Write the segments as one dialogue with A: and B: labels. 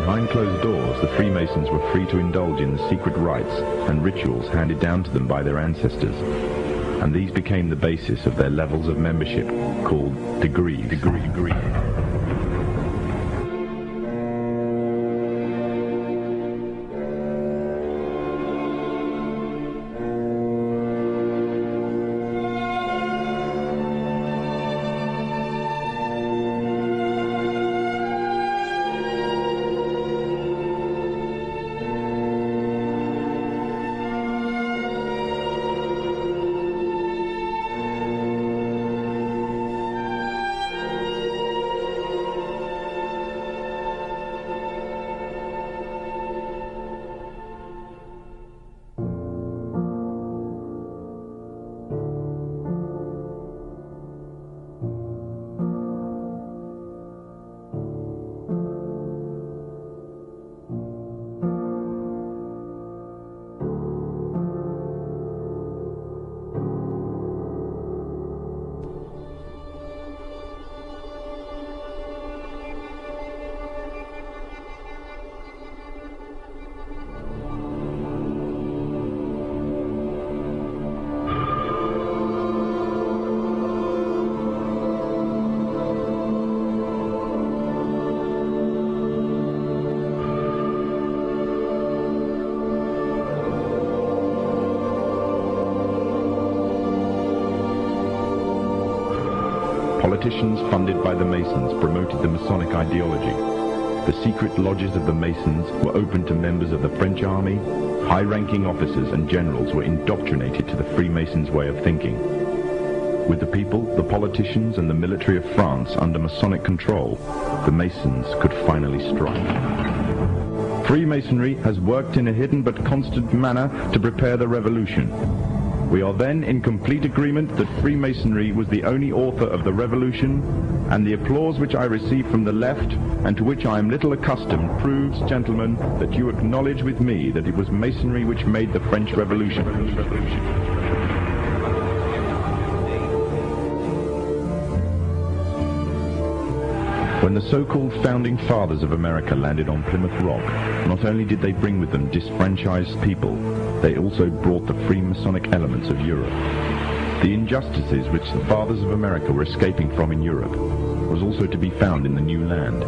A: Behind closed doors, the Freemasons were free to indulge in the secret rites and rituals handed down to them by their ancestors, and these became the basis of their levels of membership, called degrees. Politicians funded by the Masons promoted the Masonic ideology. The secret lodges of the Masons were open to members of the French army. High-ranking officers and generals were indoctrinated to the Freemasons' way of thinking. With the people, the politicians, and the military of France under Masonic control, the Masons could finally strike. Freemasonry has worked in a hidden but constant manner to prepare the revolution. We are then in complete agreement that Freemasonry was the only author of the revolution, and the applause which I receive from the left, and to which I am little accustomed, proves, gentlemen, that you acknowledge with me that it was Masonry which made the French Revolution. When the so-called founding fathers of America landed on Plymouth Rock, not only did they bring with them disfranchised people, they also brought the Freemasonic elements of Europe. The injustices which the fathers of America were escaping from in Europe was also to be found in the new land,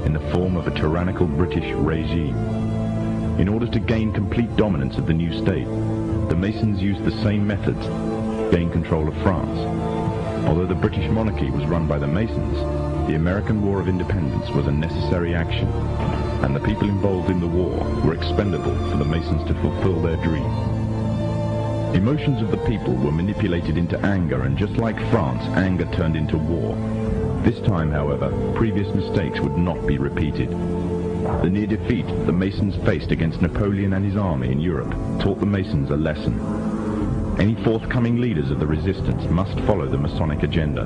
A: in the form of a tyrannical British regime. In order to gain complete dominance of the new state, the Masons used the same methods to gain control of France. Although the British monarchy was run by the Masons, the American War of Independence was a necessary action, and the people involved in the war were expendable for the Masons to fulfill their dream. Emotions of the people were manipulated into anger, and just like France, anger turned into war. This time, however, previous mistakes would not be repeated. The near defeat the Masons faced against Napoleon and his army in Europe taught the Masons a lesson. Any forthcoming leaders of the resistance must follow the Masonic agenda.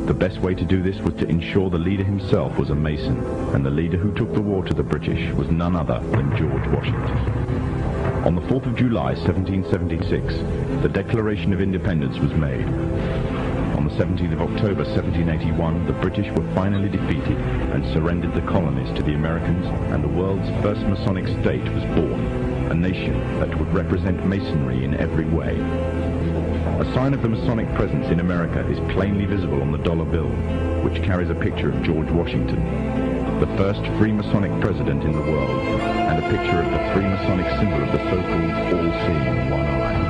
A: The best way to do this was to ensure the leader himself was a Mason, and the leader who took the war to the British was none other than George Washington. On the 4th of July, 1776, the Declaration of Independence was made. On the 17th of October, 1781, the British were finally defeated and surrendered the colonies to the Americans, and the world's first Masonic state was born, a nation that would represent Masonry in every way. A sign of the Masonic presence in America is plainly visible on the dollar bill, which carries a picture of George Washington, the first Freemasonic president in the world, and a picture of the Freemasonic symbol of the so-called all-seeing one eye.